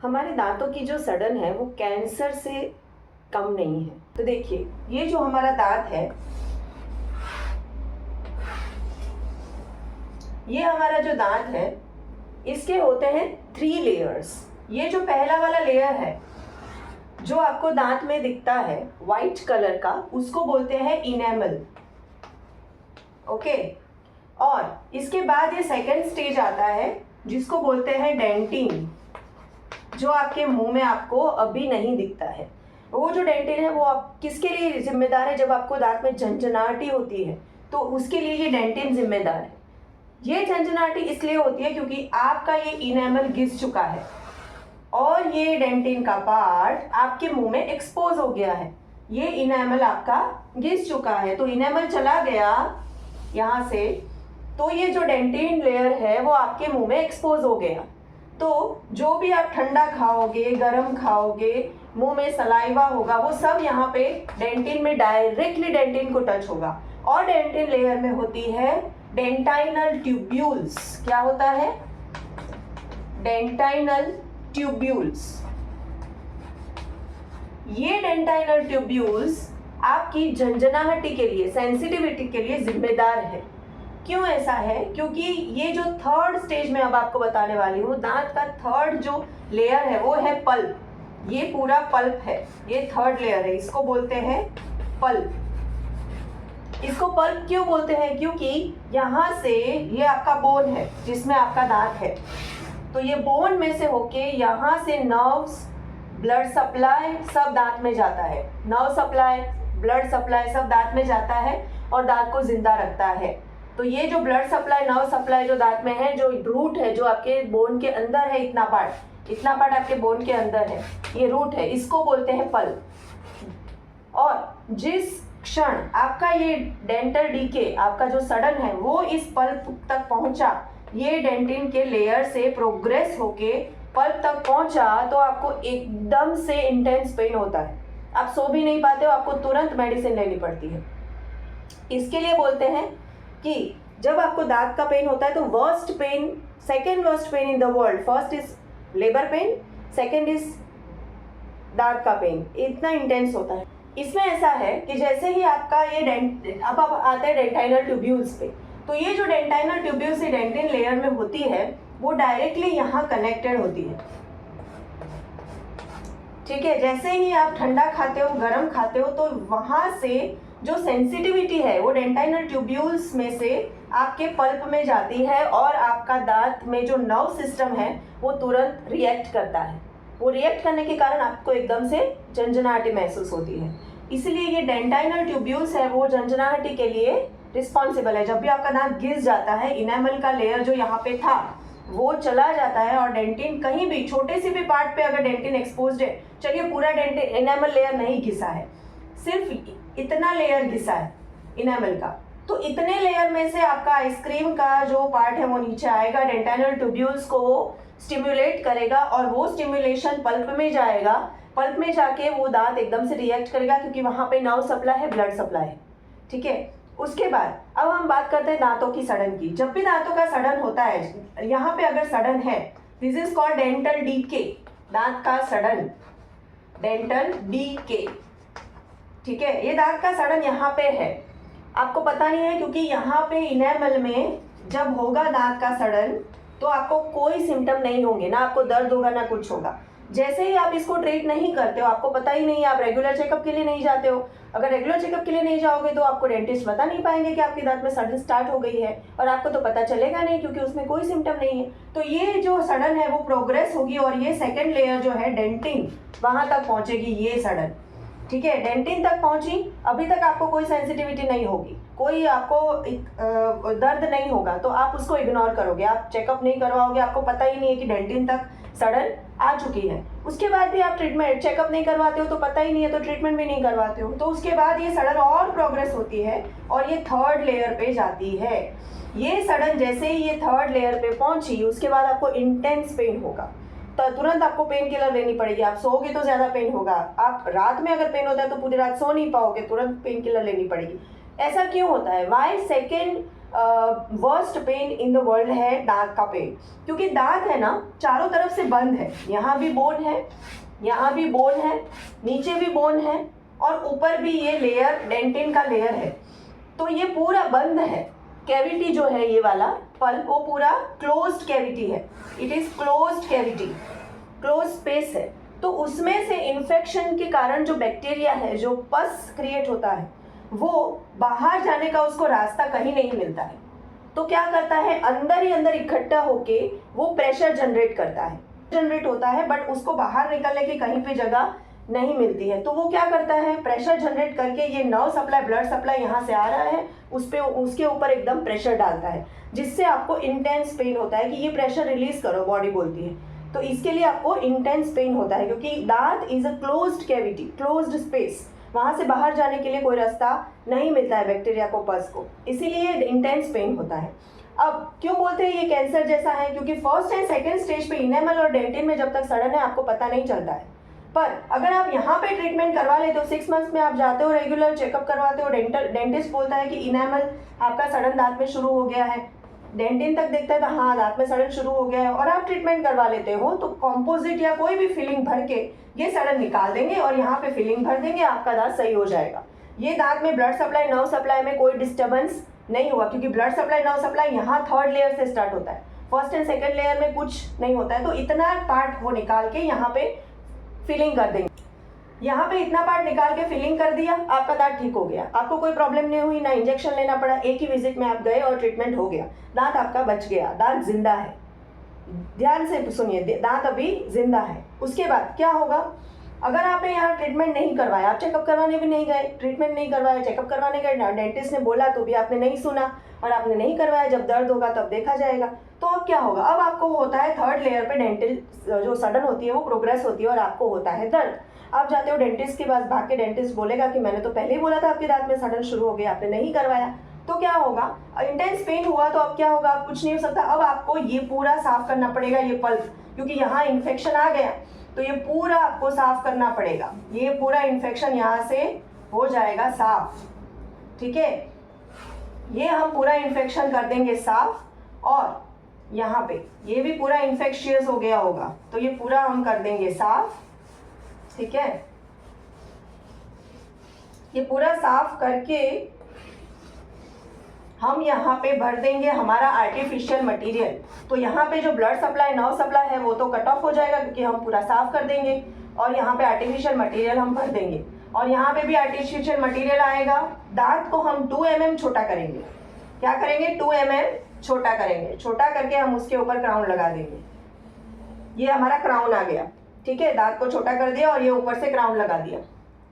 हमारे दांतों की जो सड़न है वो कैंसर से कम नहीं है। तो देखिए, ये जो हमारा दांत है, ये हमारा जो दांत है, इसके होते हैं 3 लेयर्स। ये जो पहला वाला लेयर है जो आपको दांत में दिखता है वाइट कलर का, उसको बोलते हैं इनेमल। ओके, और इसके बाद ये सेकंड स्टेज आता है जिसको बोलते हैं डेंटिन, जो आपके मुंह में आपको अभी नहीं दिखता है। वो जो डेंटिन है वो आप किसके लिए जिम्मेदार है? जब आपको दांत में झंझनाहटी होती है तो उसके लिए ये डेंटिन जिम्मेदार है। ये झंझनाहटी इसलिए होती है क्योंकि आपका ये इनेमल घिस चुका है और ये डेंटिन का पार्ट आपके मुंह में एक्सपोज हो गया है। ये इनेमल आपका घिस चुका है, तो इनेमल चला गया यहाँ से, तो ये जो डेंटिन लेयर है वो आपके मुंह में एक्सपोज हो गया। तो जो भी आप ठंडा खाओगे, गरम खाओगे, मुंह में सलाइवा होगा, वो सब यहाँ पे डेंटिन में डायरेक्टली डेंटिन को टच होगा। और डेंटिन लेयर में होती है डेंटाइनल ट्यूब्यूल्स। क्या होता है? डेंटाइनल ट्यूब्यूल्स। ये डेंटाइनल ट्यूब्यूल्स आपकी झंझनाहटी के लिए, सेंसिटिविटी के लिए जिम्मेदार है। क्यों ऐसा है? क्योंकि ये जो थर्ड स्टेज में अब आपको बताने वाली हूँ, दांत का थर्ड जो लेयर है वो है पल्प। ये पूरा पल्प है, ये थर्ड लेयर है, इसको बोलते हैं पल्प। इसको पल्प क्यों बोलते हैं? क्योंकि यहाँ से ये आपका बोन है जिसमें आपका दांत है, तो ये बोन में से होके यहाँ से नर्व्स, ब्लड सप्लाई सब दांत में जाता है। नर्व सप्लाई, ब्लड सप्लाई सब दांत में जाता है और दांत को जिंदा रखता है। तो ये जो ब्लड सप्लाई, नर्व सप्लाई जो दांत में है, जो रूट है जो आपके बोन के अंदर है, इतना पार्ट आपके बोन के अंदर है, ये रूट है, इसको बोलते हैं पल्प। और जिस क्षण आपका ये डेंटल डीके, आपका जो सड़न है वो इस पल्प तक पहुंचा, ये डेंटिन के लेयर से प्रोग्रेस होके पल्प तक पहुंचा, तो आपको एकदम से इंटेंस पेन होता है। आप सो भी नहीं पाते हो, आपको तुरंत मेडिसिन लेनी पड़ती है। इसके लिए बोलते हैं कि जब आपको दांत का पेन होता है तो worst pain, second worst pain in the world, first is labour pain, second is दांत का पेन, इतना इंटेंस होता है। इसमें ऐसा है कि जैसे ही आपका ये अब आप आते हैं डेंटाइनल ट्यूब्यूल्स पे, तो ये जो डेंटाइनल ट्यूब्यूल्स डेंटिन लेयर में होती है वो डायरेक्टली यहाँ कनेक्टेड होती है। ठीक है, जैसे ही आप ठंडा खाते हो, गरम खाते हो, तो वहां से जो सेंसिटिविटी है वो डेंटाइनल ट्यूब्यूल्स में से आपके पल्प में जाती है और आपका दांत में जो नर्व सिस्टम है वो तुरंत रिएक्ट करता है। वो रिएक्ट करने के कारण आपको एकदम से झंझनाहटी महसूस होती है। इसलिए ये डेंटाइनल ट्यूब्यूल्स है वो झंझनाहटी के लिए रिस्पॉन्सिबल है। जब भी आपका दांत घिस जाता है, इनेमल का लेयर जो यहाँ पे था वो चला जाता है और डेंटिन कहीं भी छोटे से भी पार्ट पे अगर डेंटिन एक्सपोज्ड है, चलिए पूरा डेंटिन इनेमल लेयर नहीं घिसा है, सिर्फ इतना लेयर घिसा है इनेमल का, तो इतने लेयर में से आपका आइसक्रीम का जो पार्ट है वो नीचे आएगा, डेंटाइनल ट्यूब्यूल्स को स्टिम्युलेट करेगा और वो स्टिम्युलेशन पल्प में जाएगा। पल्प में जाके वो दांत एकदम से रिएक्ट करेगा क्योंकि वहाँ पे नर्व सप्लाई है, ब्लड सप्लाई है। ठीक है, उसके बाद अब हम बात करते हैं दांतों की सड़न की। जब भी दांतों का सड़न होता है, यहाँ पे अगर सड़न है, this is called dental decay, दांत का सड़न, डेंटल डीके। ठीक है, ये दांत का सड़न यहाँ पे है, आपको पता नहीं है क्योंकि यहाँ पे इनेमल में जब होगा दांत का सड़न तो आपको कोई सिम्टम नहीं होंगे, ना आपको दर्द होगा ना कुछ होगा। जैसे ही आप इसको ट्रीट नहीं करते हो, आपको पता ही नहीं है, आप रेगुलर चेकअप के लिए नहीं जाते हो। अगर रेगुलर चेकअप के लिए नहीं जाओगे तो आपको डेंटिस्ट बता नहीं पाएंगे कि आपके दांत में सड़न स्टार्ट हो गई है, और आपको तो पता चलेगा नहीं क्योंकि उसमें कोई सिम्टम नहीं है। तो ये जो सड़न है वो प्रोग्रेस होगी और ये सेकेंड लेयर जो है डेंटिन, वहां तक पहुंचेगी ये सड़न। ठीक है, डेंटिन तक पहुंची, अभी तक आपको कोई सेंसिटिविटी नहीं होगी, कोई आपको दर्द नहीं होगा, तो आप उसको इग्नोर करोगे, आप चेकअप नहीं करवाओगे, आपको पता ही नहीं है कि डेंटिन तक सड़न आ चुकी है। उसके बाद भी आप ट्रीटमेंट, चेकअप नहीं करवाते हो तो पता ही नहीं है, तो ट्रीटमेंट भी नहीं करवाते हो, तो उसके बाद ये सड़न और प्रोग्रेस होती है और ये थर्ड लेयर पे जाती है। ये सड़न जैसे ही ये थर्ड लेयर पे पहुंची, उसके बाद आपको इंटेंस पेन होगा, तो तुरंत आपको पेन किलर लेनी पड़ेगी। आप सोओगे तो ज्यादा पेन होगा, आप रात में अगर पेन होता है तो पूरी रात सो नहीं पाओगे, तुरंत पेन किलर लेनी पड़ेगी। ऐसा क्यों होता है? Why second worst pain in the world है दांत का पेन, क्योंकि दांत है ना चारों तरफ से बंद है, यहाँ भी बोन है, यहाँ भी बोन है, नीचे भी बोन है और ऊपर भी ये लेयर डेंटिन का लेयर है, तो ये पूरा बंद है। कैविटी जो है ये वाला पल्प वो पूरा क्लोज्ड कैविटी है, it is closed cavity, close space है। तो उसमें से इन्फेक्शन के कारण जो बैक्टीरिया है, जो पस क्रिएट होता है, वो बाहर जाने का उसको रास्ता कहीं नहीं मिलता है, तो क्या करता है अंदर ही अंदर इकट्ठा होके वो प्रेशर जनरेट करता है, जनरेट होता है, बट उसको बाहर निकलने की कहीं पे जगह नहीं मिलती है। तो वो क्या करता है प्रेशर जनरेट करके ये नर्व सप्लाई, ब्लड सप्लाई यहाँ से आ रहा है, उस पे उसके ऊपर एकदम प्रेशर डालता है, जिससे आपको इंटेंस पेन होता है कि ये प्रेशर रिलीज करो, बॉडी बोलती है। तो इसके लिए आपको इंटेंस पेन होता है, क्योंकि दांत is a closed cavity, closed space, वहाँ से बाहर जाने के लिए कोई रास्ता नहीं मिलता है बैक्टीरिया को, पस को, इसीलिए इंटेंस पेन होता है। अब क्यों बोलते हैं ये कैंसर जैसा है, क्योंकि फर्स्ट एंड सेकेंड स्टेज पे इनेमल और डेंटिन में जब तक सड़न है आपको पता नहीं चलता है, पर अगर आप यहाँ पे ट्रीटमेंट करवा लेते हो, 6 मंथ्स में आप जाते हो, रेगुलर चेकअप करवाते हो, डेंटिस्ट बोलता है कि इनेमल आपका सड़न दांत में शुरू हो गया है, डेंटिन तक देखता है तो हाँ दांत में सड़न शुरू हो गया है, और आप ट्रीटमेंट करवा लेते हो, तो कॉम्पोजिट या कोई भी फिलिंग भर के ये सड़न निकाल देंगे और यहाँ पे फिलिंग भर देंगे, आपका दांत सही हो जाएगा। ये दांत में ब्लड सप्लाई, नर्व सप्लाई में कोई डिस्टर्बेंस नहीं हुआ, क्योंकि ब्लड सप्लाई, नर्व सप्लाई यहाँ थर्ड लेयर से स्टार्ट होता है, फर्स्ट एंड सेकेंड लेयर में कुछ नहीं होता है। तो इतना पार्ट वो निकाल के यहाँ पे फिलिंग कर देंगे, यहाँ पे इतना पार्ट निकाल के फिलिंग कर दिया, आपका दांत ठीक हो गया, आपको कोई प्रॉब्लम नहीं हुई, ना इंजेक्शन लेना पड़ा, एक ही विजिट में आप गए और ट्रीटमेंट हो गया, दांत आपका बच गया, दांत जिंदा है। ध्यान से सुनिए, दांत अभी जिंदा है। उसके बाद क्या होगा, अगर आपने यहाँ ट्रीटमेंट नहीं करवाया, आप चेकअप करवाने भी नहीं गए, ट्रीटमेंट नहीं करवाया, चेकअप करवाने गए, डेंटिस्ट ने बोला तो भी आपने नहीं सुना और आपने नहीं करवाया, जब दर्द होगा तब देखा जाएगा, तो अब क्या होगा, अब आपको होता है थर्ड लेयर पे डेंटल जो सडन होती है वो प्रोग्रेस होती है और आपको होता है दर्द। आप जाते हो डेंटिस्ट के पास, भाग के डेंटिस्ट बोलेगा कि मैंने तो पहले ही बोला था आपके दांत में सडन शुरू हो गया, आपने नहीं करवाया, तो क्या होगा, इंटेंस पेन हुआ, तो अब क्या होगा, कुछ नहीं हो सकता, अब आपको ये पूरा साफ करना पड़ेगा, ये पल्प, क्योंकि यहाँ इन्फेक्शन आ गया, तो ये पूरा आपको साफ करना पड़ेगा, ये पूरा इन्फेक्शन यहाँ से हो जाएगा साफ, ठीक है, ये हम पूरा इन्फेक्शन कर देंगे साफ, और यहाँ पे ये भी पूरा इन्फेक्शियस हो गया होगा, तो ये पूरा हम कर देंगे साफ, ठीक है। ये पूरा साफ करके हम यहाँ पे भर देंगे हमारा आर्टिफिशियल मटेरियल, तो यहाँ पे जो ब्लड सप्लाई, नर्व सप्लाई है वो तो कट ऑफ हो जाएगा, क्योंकि हम पूरा साफ कर देंगे, और यहाँ पे आर्टिफिशियल मटेरियल हम भर देंगे, और यहाँ पे भी आर्टिफिशियल मटेरियल आएगा। दांत को हम 2 mm छोटा करेंगे, क्या करेंगे, 2 mm छोटा करेंगे, छोटा करके हम उसके ऊपर क्राउन लगा देंगे, ये हमारा क्राउन आ गया, ठीक है, दांत को छोटा कर दिया और ये ऊपर से क्राउन लगा दिया,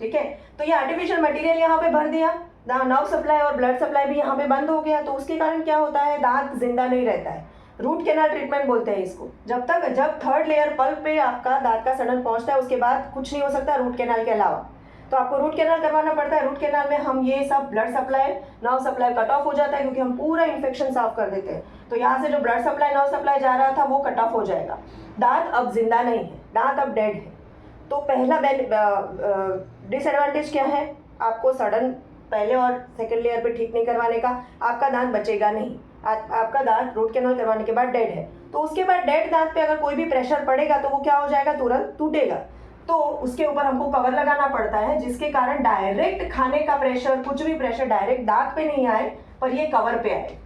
ठीक है। तो ये आर्टिफिशियल मटेरियल यहाँ पे भर दिया, नर्व सप्लाई और ब्लड सप्लाई भी यहाँ पे बंद हो गया, तो उसके कारण क्या होता है, दांत जिंदा नहीं रहता है, रूट कैनाल ट्रीटमेंट बोलते हैं इसको। जब थर्ड लेयर पल्प पे आपका दांत का सडन पहुँचता है, उसके बाद कुछ नहीं हो सकता रूट कैनाल के अलावा, तो आपको रूट कैनाल करवाना पड़ता है। रूट कैनाल में हम ये सब blood supply, nerve supply cut off हो जाता है, क्योंकि हम पूरा इन्फेक्शन साफ कर देते हैं, तो यहाँ से जो ब्लड सप्लाई, नर्व सप्लाई जा रहा था वो कट ऑफ हो जाएगा, दांत अब जिंदा नहीं है, दांत अब डेड है। तो पहला डिसएडवांटेज क्या है, आपको सडन पहले और सेकेंड लेयर पे ठीक नहीं करवाने का, आपका दांत बचेगा नहीं, आपका दांत रूट कैनाल करवाने के बाद डेड है, तो उसके बाद डेड दांत पे अगर कोई भी प्रेशर पड़ेगा तो वो क्या हो जाएगा, तुरंत टूटेगा, तो उसके ऊपर हमको कवर लगाना पड़ता है, जिसके कारण डायरेक्ट खाने का प्रेशर, कुछ भी प्रेशर डायरेक्ट दांत पे नहीं आए, पर ये कवर पे आए,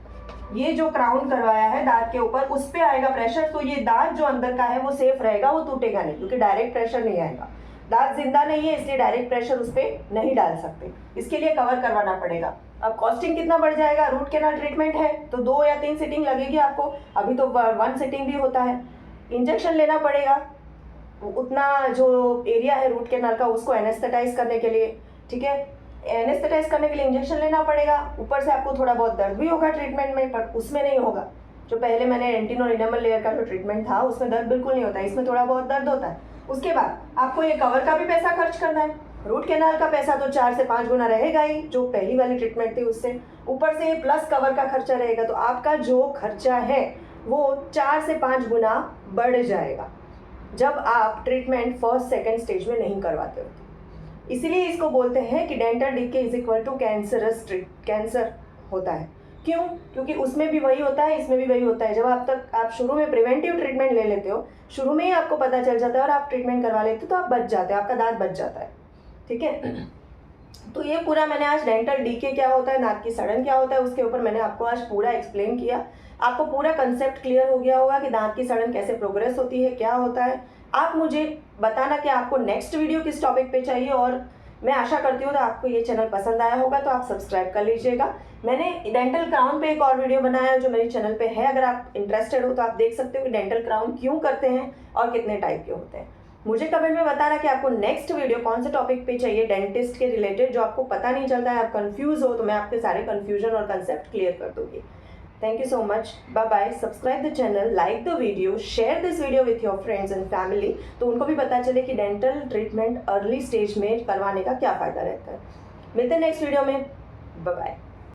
ये जो क्राउन करवाया है दांत के ऊपर उस पे आएगा प्रेशर, तो ये दांत जो अंदर का है वो सेफ रहेगा, वो टूटेगा नहीं, क्योंकि डायरेक्ट प्रेशर नहीं आएगा, दांत जिंदा नहीं है इसलिए डायरेक्ट प्रेशर उस पर नहीं डाल सकते, इसके लिए कवर करवाना पड़ेगा। अब कॉस्टिंग कितना बढ़ जाएगा, रूट कैनाल ट्रीटमेंट है तो 2 या 3 सिटिंग लगेगी आपको, अभी तो 1 सिटिंग भी होता है। इंजेक्शन लेना पड़ेगा, उतना जो एरिया है रूट कैनाल का उसको एनेस्थेटाइज करने के लिए, ठीक है, एनेस्थेटाइज करने के लिए इंजेक्शन लेना पड़ेगा, ऊपर से आपको थोड़ा बहुत दर्द भी होगा ट्रीटमेंट में, पर उसमें नहीं होगा, जो पहले मैंने डेंटिन और इनेमल लेयर का जो ट्रीटमेंट था उसमें दर्द बिल्कुल नहीं होता है, इसमें थोड़ा बहुत दर्द होता है। उसके बाद आपको ये कवर का भी पैसा खर्च करना है, रूट कैनाल का पैसा तो 4 से 5 गुना रहेगा ही, जो पहली वाली ट्रीटमेंट थी उससे, ऊपर से प्लस कवर का खर्चा रहेगा, तो आपका जो खर्चा है वो 4 से 5 गुना बढ़ जाएगा जब आप ट्रीटमेंट फर्स्ट सेकेंड स्टेज में नहीं करवाते हो। इसीलिए इसको बोलते हैं कि dental decay is equal to cancerous cancer होता है। क्यों? क्योंकि उसमें भी वही होता है, इसमें भी वही होता है। जब आप शुरू में प्रिवेंटिव ट्रीटमेंट ले लेते हो, शुरू में ही आपको पता चल जाता है और आप ट्रीटमेंट करवा लेते हो, तो आप बच जाते हो, आपका दांत बच जाता है। ठीक है, तो ये पूरा मैंने आज डेंटल डीके क्या होता है, दांत की सड़न क्या होता है, उसके ऊपर मैंने आपको आज पूरा एक्सप्लेन किया। आपको पूरा कंसेप्ट क्लियर हो गया होगा कि दांत की सड़न कैसे प्रोग्रेस होती है, क्या होता है। आप मुझे बताना कि आपको नेक्स्ट वीडियो किस टॉपिक पे चाहिए, और मैं आशा करती हूँ तो आपको ये चैनल पसंद आया होगा, तो आप सब्सक्राइब कर लीजिएगा। मैंने डेंटल क्राउन पे एक और वीडियो बनाया है जो मेरे चैनल पे है, अगर आप इंटरेस्टेड हो तो आप देख सकते हो कि डेंटल क्राउन क्यों करते हैं और कितने टाइप के होते हैं। मुझे कमेंट में बताना कि आपको नेक्स्ट वीडियो कौन से टॉपिक पे चाहिए डेंटिस्ट के रिलेटेड, जो आपको पता नहीं चलता है, आप कंफ्यूज हो, तो मैं आपके सारे कंफ्यूजन और कंसेप्ट क्लियर कर दूंगी। Thank you so much. Bye bye. Subscribe the channel, like the video, share this video with your friends and family, तो उनको भी पता चले कि डेंटल ट्रीटमेंट अर्ली स्टेज में करवाने का क्या फ़ायदा रहता है। मिलते हैं नेक्स्ट वीडियो में। Bye bye.